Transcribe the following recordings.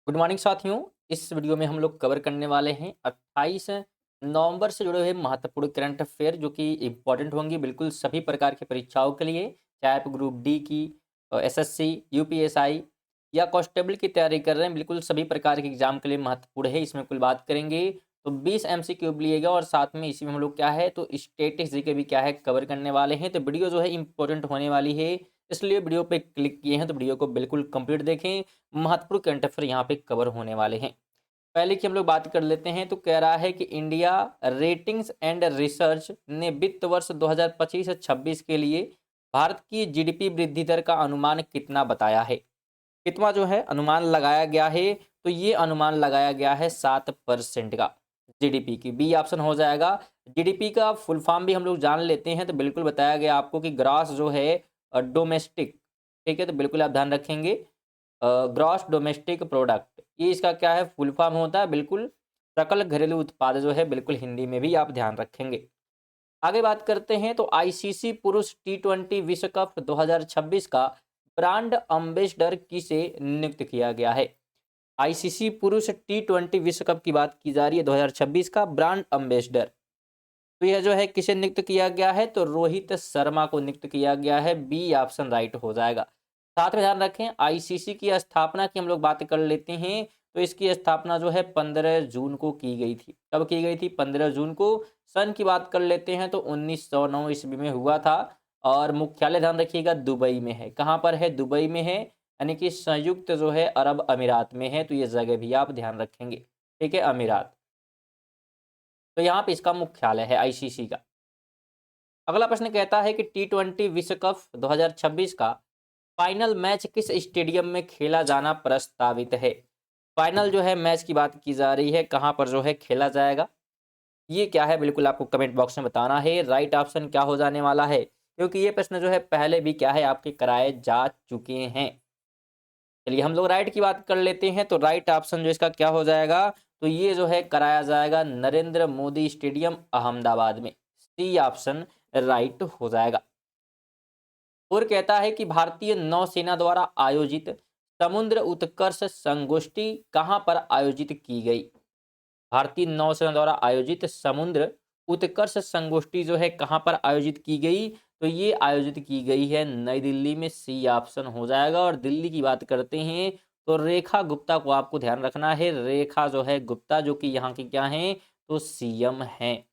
Good morning साथियों। इस video में हम लोग कवर करने वाले हैं 28 नवंबर से जुड़े हुए महत्वपूर्ण करंट अफेयर जो कि इम्पोर्टेंट होंगी बिल्कुल सभी प्रकार की परीक्षाओं के लिए, चाहे आप ग्रुप डी की, एसएससी, यूपीएसआई या कांस्टेबल की तैयारी कर रहे हैं। बिल्कुल सभी प्रकार के एग्जाम के लिए महत्वपूर्ण है। इसमें कुल बात करेंगे तो 20 एमसीक्यू लिएगा और साथ में इसी में हम लोग क्या है तो स्टैटिस्टिक्स जीके भी क्या है कवर करने वाले हैं। तो वीडियो जो है इंपॉर्टेंट होने वाली है, इसलिए वीडियो पे क्लिक किए हैं तो वीडियो को बिल्कुल कंप्लीट देखें। महत्वपूर्ण करंट अफेयर यहाँ पे कवर होने वाले हैं। पहले की हम लोग बात कर लेते हैं तो कह रहा है कि इंडिया रेटिंग्स एंड रिसर्च ने वित्त वर्ष 2025-26 के लिए भारत की जीडीपी वृद्धि दर का अनुमान कितना बताया है। कितना जो है अनुमान लगाया गया है, तो ये अनुमान लगाया गया है 7% का जीडीपी की। बी ऑप्शन हो जाएगा। जीडीपी का फुल फॉर्म भी हम लोग जान लेते हैं तो बिल्कुल बताया गया आपको कि ग्रॉस जो है डोमेस्टिक, ठीक है, तो बिल्कुल आप ध्यान रखेंगे। ग्रॉस डोमेस्टिक प्रोडक्ट, ये इसका क्या है फुल फॉर्म होता है, बिल्कुल सकल घरेलू उत्पाद जो है, बिल्कुल हिंदी में भी आप ध्यान रखेंगे। आगे बात करते हैं तो आईसीसी पुरुष टी20 विश्व कप 2026 का ब्रांड अम्बेसडर किसे नियुक्त किया गया है। आईसीसी पुरुष टी20 विश्व कप की बात की जा रही है 2026 का ब्रांड अम्बेसडर, तो यह जो है किसे नियुक्त किया गया है तो रोहित शर्मा को नियुक्त किया गया है। बी ऑप्शन राइट हो जाएगा। साथ में ध्यान रखें आईसीसी की स्थापना की हम लोग बात कर लेते हैं तो इसकी स्थापना जो है 15 जून को की गई थी। कब की गई थी? 15 जून को। सन की बात कर लेते हैं तो 1909 ईस्वी में हुआ था। और मुख्यालय ध्यान रखिएगा दुबई में है। कहाँ पर है? दुबई में है, यानी कि संयुक्त जो है अरब अमीरात में है। तो ये जगह भी आप ध्यान रखेंगे, ठीक है, अमीरात। तो यहाँ पे इसका मुख्यालय है आईसीसी का। अगला प्रश्न कहता है कि टी20 विश्व कप 2026 का फाइनल मैच किस स्टेडियम में खेला जाना प्रस्तावित है। फाइनल जो है मैच की बात की जा रही है, कहां पर जो है खेला जाएगा, ये क्या है बिल्कुल आपको कमेंट बॉक्स में बताना है। राइट ऑप्शन क्या हो जाने वाला है, क्योंकि ये प्रश्न जो है पहले भी क्या है आपके कराए जा चुके हैं। चलिए हम लोग राइट की बात कर लेते हैं तो राइट ऑप्शन जो इसका क्या हो जाएगा, तो ये जो है कराया जाएगा नरेंद्र मोदी स्टेडियम अहमदाबाद में। सी ऑप्शन राइट हो जाएगा। और कहता है कि भारतीय नौसेना द्वारा आयोजित समुद्र उत्कर्ष संगोष्ठी कहां पर आयोजित की गई। भारतीय नौसेना द्वारा आयोजित समुद्र उत्कर्ष संगोष्ठी जो है कहां पर आयोजित की गई, तो ये आयोजित की गई है नई दिल्ली में। सी ऑप्शन हो जाएगा। और दिल्ली की बात करते हैं तो रेखा गुप्ता को आपको ध्यान रखना है। रेखा जो है गुप्ता जो कि यहाँ की क्या है तो सीएम हैं।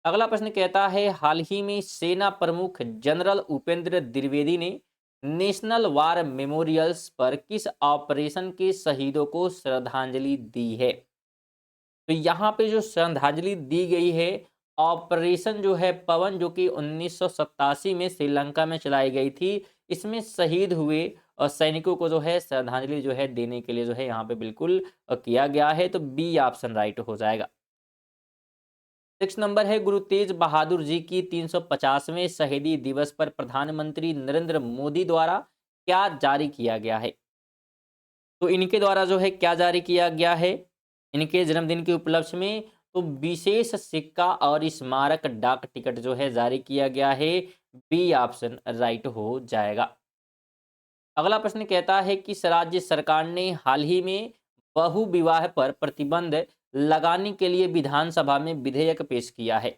अगला प्रश्न कहता है हाल ही में सेना प्रमुख जनरल उपेंद्र द्विवेदी ने नेशनल वार मेमोरियल्स पर किस ऑपरेशन के शहीदों को श्रद्धांजलि दी है। तो यहाँ पे जो श्रद्धांजलि दी गई है, ऑपरेशन जो है पवन जो कि 1987 में श्रीलंका में चलाई गई थी, इसमें शहीद हुए सैनिकों को जो है श्रद्धांजलि जो है देने के लिए जो है यहाँ पे बिल्कुल किया गया है। तो बी ऑप्शन राइट हो जाएगा। नेक्स्ट नंबर है गुरु तेज बहादुर जी की 350वें शहीदी दिवस पर प्रधानमंत्री नरेंद्र मोदी द्वारा क्या जारी किया गया है। तो इनके द्वारा जो है क्या जारी किया गया है इनके जन्मदिन के उपलक्ष्य में, तो विशेष सिक्का और स्मारक डाक टिकट जो है जारी किया गया है। बी ऑप्शन राइट हो जाएगा। अगला प्रश्न कहता है कि राज्य सरकार ने हाल ही में बहु विवाह पर प्रतिबंध लगाने के लिए विधानसभा में विधेयक पेश किया है।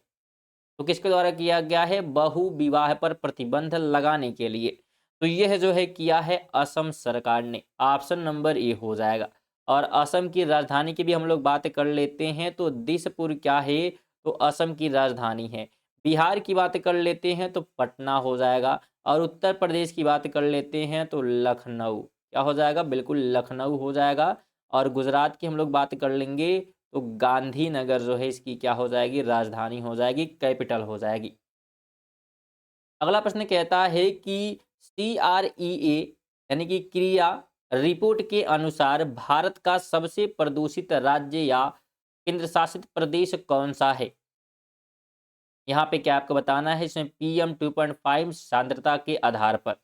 तो किसके द्वारा किया गया है? बहु विवाह पर प्रतिबंध लगाने के लिए। तो यह जो है किया है असम सरकार ने। ऑप्शन नंबर ए हो जाएगा। और असम की राजधानी की भी हम लोग बात कर लेते हैं तो दिसपुर क्या है तो असम की राजधानी है। बिहार की बात कर लेते हैं तो पटना हो जाएगा। और उत्तर प्रदेश की बात कर लेते हैं तो लखनऊ, क्या हो जाएगा? बिल्कुल लखनऊ हो जाएगा। और गुजरात की हम लोग बात कर लेंगे तो गांधीनगर जो है इसकी क्या हो जाएगी? राजधानी हो जाएगी, कैपिटल हो जाएगी। अगला प्रश्न कहता है कि CREA यानी कि क्रिया रिपोर्ट के अनुसार भारत का सबसे प्रदूषित राज्य या केंद्र शासित प्रदेश कौन सा है। यहाँ पे क्या आपको बताना है, इसमें PM 2.5 सांद्रता के आधार पर।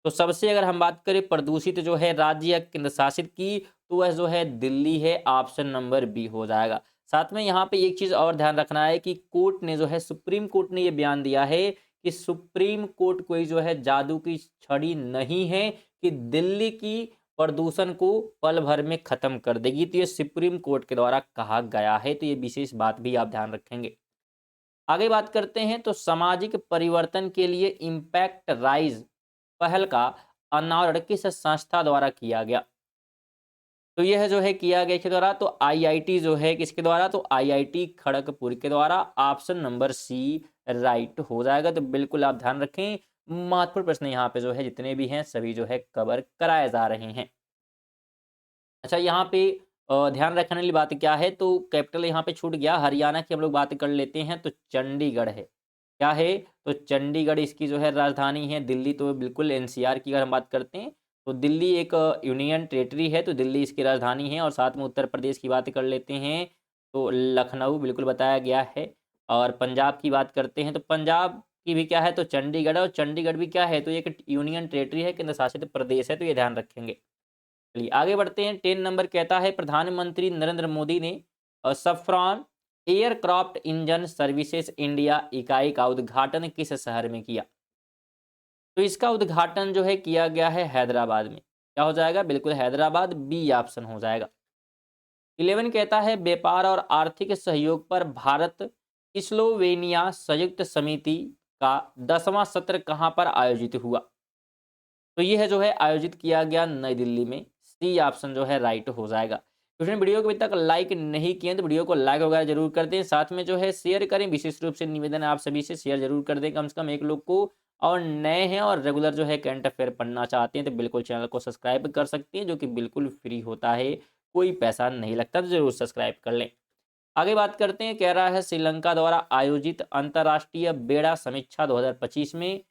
तो सबसे अगर हम बात करें प्रदूषित जो है राज्य या केंद्र शासित की, तो वह जो है दिल्ली है। ऑप्शन नंबर बी हो जाएगा। साथ में यहाँ पे एक चीज और ध्यान रखना है कि कोर्ट ने जो है सुप्रीम कोर्ट ने ये बयान दिया है कि सुप्रीम कोर्ट कोई जो है जादू की छड़ी नहीं है कि दिल्ली की प्रदूषण को पल भर में खत्म कर देगी। तो ये सुप्रीम कोर्ट के द्वारा कहा गया है, तो ये विशेष बात भी आप ध्यान रखेंगे। आगे बात करते हैं, तो सामाजिक परिवर्तन के लिए इम्पैक्ट राइज पहल का अनावरण किस संस्था द्वारा किया गया? तो यह जो है किया गया इसके द्वारा, तो आईआईटी जो है किसके द्वारा, तो आईआईटी खड़गपुर के द्वारा। ऑप्शन नंबर सी राइट हो जाएगा। तो बिल्कुल आप ध्यान रखें, महत्वपूर्ण प्रश्न यहाँ पे जो है जितने भी हैं सभी जो है कवर कराए जा रहे हैं। अच्छा, यहाँ पे ध्यान रखने वाली बात क्या है, तो कैपिटल यहाँ पे छूट गया, हरियाणा की हम लोग बात कर लेते हैं, तो चंडीगढ़ है। क्या है, तो चंडीगढ़ इसकी जो है राजधानी है। दिल्ली तो बिल्कुल एनसीआर की अगर हम बात करते हैं, तो दिल्ली एक यूनियन टेरिटरी है, तो दिल्ली इसकी राजधानी है। और साथ में उत्तर प्रदेश की बात कर लेते हैं, तो लखनऊ बिल्कुल बताया गया है। और पंजाब की बात करते हैं, तो पंजाब की भी क्या है, तो चंडीगढ़ है। और चंडीगढ़ भी क्या है, तो एक यूनियन टेरिटरी है, केंद्र शासित प्रदेश है, तो ये ध्यान रखेंगे। चलिए आगे बढ़ते हैं। 10 नंबर कहता है, प्रधानमंत्री नरेंद्र मोदी ने सफ्रॉन एयरक्राफ्ट इंजन सर्विसेज इंडिया इकाई का उद्घाटन किस शहर में किया? तो इसका उद्घाटन जो है किया गया है हैदराबाद में। क्या हो जाएगा, बिल्कुल हैदराबाद, बी ऑप्शन हो जाएगा। 11 कहता है, व्यापार और आर्थिक सहयोग पर भारत स्लोवेनिया संयुक्त समिति का 10वां सत्र कहां पर आयोजित हुआ? तो यह जो है आयोजित किया गया नई दिल्ली में। सी ऑप्शन जो है राइट हो जाएगा। तो वीडियो को अभी तक लाइक नहीं किए तो वीडियो को लाइक वगैरह जरूर कर दें, साथ में जो है शेयर करें। विशेष रूप से निवेदन है आप सभी से, शेयर जरूर कर दें कम से कम एक लोग को। और नए हैं और रेगुलर जो है करंट अफेयर पढ़ना चाहते हैं तो बिल्कुल चैनल को सब्सक्राइब कर सकते हैं, जो कि बिल्कुल फ्री होता है, कोई पैसा नहीं लगता, तो जरूर सब्सक्राइब कर लें। आगे बात करते हैं, कह रहा है श्रीलंका द्वारा आयोजित अंतर्राष्ट्रीय बेड़ा समीक्षा 2025 में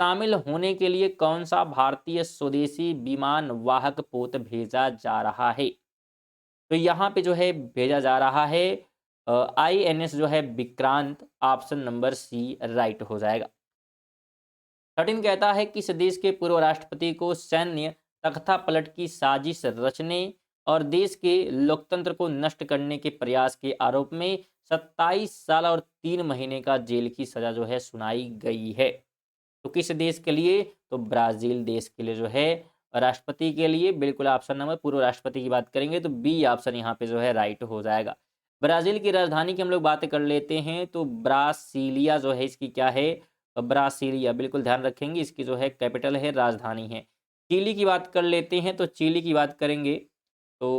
शामिल होने के लिए कौन सा भारतीय स्वदेशी विमान वाहक पोत भेजा जा रहा है? तो यहाँ पे जो है भेजा जा रहा है आईएनएस जो है Vikrant. Option number C right हो जाएगा। 13 कहता है, किस देश के पूर्व राष्ट्रपति को सैन्य तख्तापलट की साजिश रचने और देश के लोकतंत्र को नष्ट करने के प्रयास के आरोप में 27 साल और 3 महीने का जेल की सजा जो है सुनाई गई है? तो किस देश के लिए, तो ब्राजील देश के लिए जो है राष्ट्रपति के लिए। बिल्कुल ऑप्शन नंबर, पूर्व राष्ट्रपति की बात करेंगे तो बी ऑप्शन यहाँ पे जो है राइट हो जाएगा। ब्राजील की राजधानी की हम लोग बात कर लेते हैं, तो ब्रासीलिया जो है इसकी क्या है, ब्रासीलिया, बिल्कुल ध्यान रखेंगे, इसकी जो है कैपिटल है, राजधानी है। चिली की बात कर लेते हैं, तो चिली की बात करेंगे तो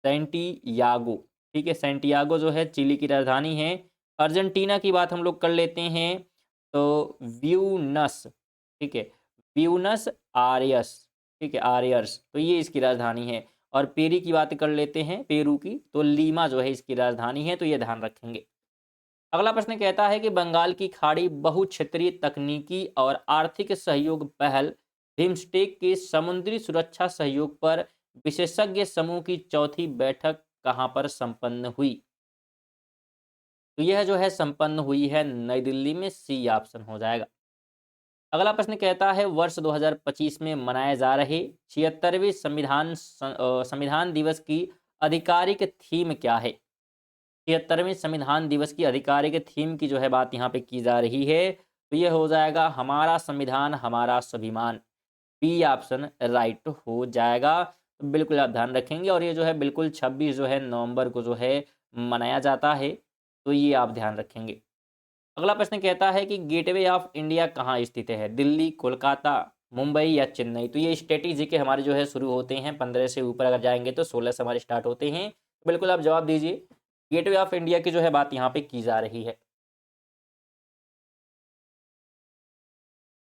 सैंटियागो, ठीक है, सैंटियागो जो है चिली की राजधानी है। अर्जेंटीना की बात हम लोग कर लेते हैं, तो ब्यूनस, ठीक है, ब्यूनस आयर्स, ठीक है, आयर्स, तो ये इसकी राजधानी है। और पेरी की बात कर लेते हैं, पेरू की, तो लीमा जो है इसकी राजधानी है, तो ये ध्यान रखेंगे। अगला प्रश्न कहता है कि बंगाल की खाड़ी बहुक्षेत्रीय तकनीकी और आर्थिक सहयोग पहल बिम्स्टेक के समुद्री सुरक्षा सहयोग पर विशेषज्ञ समूह की चौथी बैठक कहां पर संपन्न हुई? तो यह जो है संपन्न हुई है नई दिल्ली में। सी ऑप्शन हो जाएगा। अगला प्रश्न कहता है, वर्ष 2025 में मनाए जा रहे 76वें संविधान दिवस की आधिकारिक थीम क्या है? 76वें संविधान दिवस की आधिकारिक थीम की जो है बात यहाँ पे की जा रही है, तो ये हो जाएगा हमारा संविधान हमारा स्वाभिमान। बी ऑप्शन राइट हो जाएगा। तो बिल्कुल आप ध्यान रखेंगे, और ये जो है बिल्कुल 26 जो है नवंबर को जो है मनाया जाता है, तो ये आप ध्यान रखेंगे। अगला प्रश्न कहता है कि गेटवे ऑफ इंडिया कहाँ स्थित है? दिल्ली, कोलकाता, मुंबई या चेन्नई? तो ये स्ट्रेटेजी के हमारे जो है शुरू होते हैं 15 से ऊपर, अगर जाएंगे तो 16 से हमारे स्टार्ट होते हैं। बिल्कुल आप जवाब दीजिए। गेटवे ऑफ इंडिया की जो है बात यहाँ पे की जा रही है।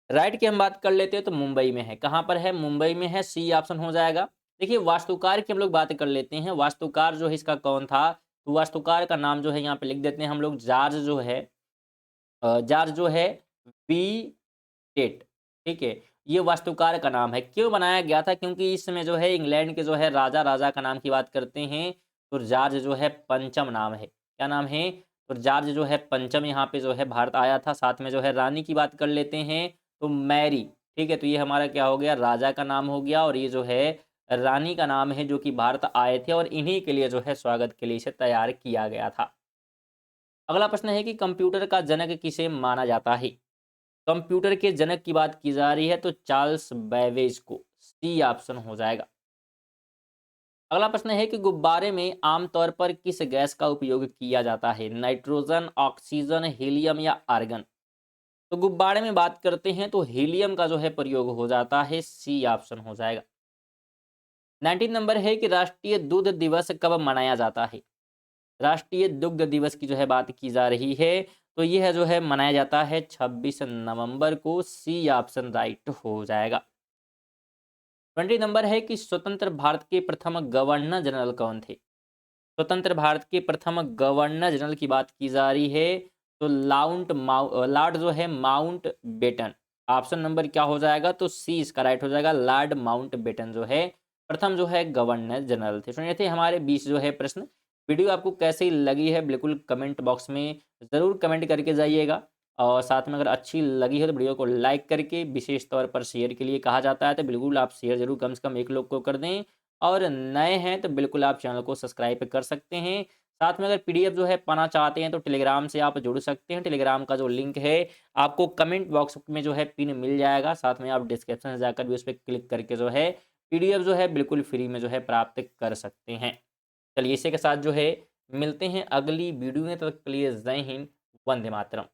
राइट की हम बात कर लेते हैं, तो मुंबई में है। कहाँ पर है? मुंबई में है। सी ऑप्शन हो जाएगा। देखिए, वास्तुकार की हम लोग बात कर लेते हैं। वास्तुकार जो है इसका कौन था, तो वास्तुकार का नाम जो है यहाँ पे लिख देते हैं हम लोग, जॉर्ज जो है, जॉर्ज जो है बी टेट, ठीक है, ये वास्तुकार का नाम है। क्यों बनाया गया था? क्योंकि इस समय जो है इंग्लैंड के जो है राजा का नाम की बात करते हैं, तो जॉर्ज जो है पंचम नाम है। क्या नाम है? तो जॉर्ज जो है पंचम यहाँ पे जो है भारत आया था। साथ में जो है रानी की बात कर लेते हैं, तो मैरी, ठीक है, तो ये हमारा क्या हो गया, राजा का नाम हो गया, और ये जो है रानी का नाम है, जो कि भारत आए थे, और इन्हीं के लिए जो है स्वागत के लिए इसे तैयार किया गया था। अगला प्रश्न है कि कंप्यूटर का जनक किसे माना जाता है? कंप्यूटर के जनक की बात की जा रही है तो चार्ल्स बैबेज को, सी ऑप्शन हो जाएगा। अगला प्रश्न है कि गुब्बारे में आमतौर पर किस गैस का उपयोग किया जाता है, नाइट्रोजन, ऑक्सीजन, हीलियम या आर्गन। तो गुब्बारे में बात करते हैं तो हीलियम का जो है प्रयोग हो जाता है, सी ऑप्शन हो जाएगा। 19 नंबर है कि राष्ट्रीय दूध दिवस कब मनाया जाता है। राष्ट्रीय दुग्ध दिवस की जो है बात की जा रही है, तो यह जो है मनाया जाता है 26 नवंबर को, सी ऑप्शन राइट हो जाएगा। 20 नंबर है कि स्वतंत्र भारत के प्रथम गवर्नर जनरल कौन थे। स्वतंत्र भारत के प्रथम गवर्नर जनरल की बात की जा रही है तो लॉर्ड जो है माउंट बेटन। ऑप्शन नंबर क्या हो जाएगा, तो सी इसका राइट हो जाएगा, लॉर्ड माउंट बेटन जो है प्रथम जो है गवर्नर जनरल थे। सुनिए थे हमारे 20 जो है प्रश्न। वीडियो आपको कैसी लगी है बिल्कुल कमेंट बॉक्स में ज़रूर कमेंट करके जाइएगा, और साथ में अगर अच्छी लगी है तो वीडियो को लाइक करके, विशेष तौर पर शेयर के लिए कहा जाता है तो बिल्कुल आप शेयर जरूर कम से कम एक लोग को कर दें, और नए हैं तो बिल्कुल आप चैनल को सब्सक्राइब कर सकते हैं। साथ में अगर पीडीएफ जो है पाना चाहते हैं तो टेलीग्राम से आप जुड़ सकते हैं। टेलीग्राम का जो लिंक है आपको कमेंट बॉक्स में जो है पिन मिल जाएगा, साथ में आप डिस्क्रिप्शन में जाकर भी उस पर क्लिक करके जो है पीडीएफ जो है बिल्कुल फ्री में जो है प्राप्त कर सकते हैं। चलिए इसी के साथ जो है मिलते हैं अगली वीडियो में, तब तक के लिए जय हिंद, वंदे मातरम।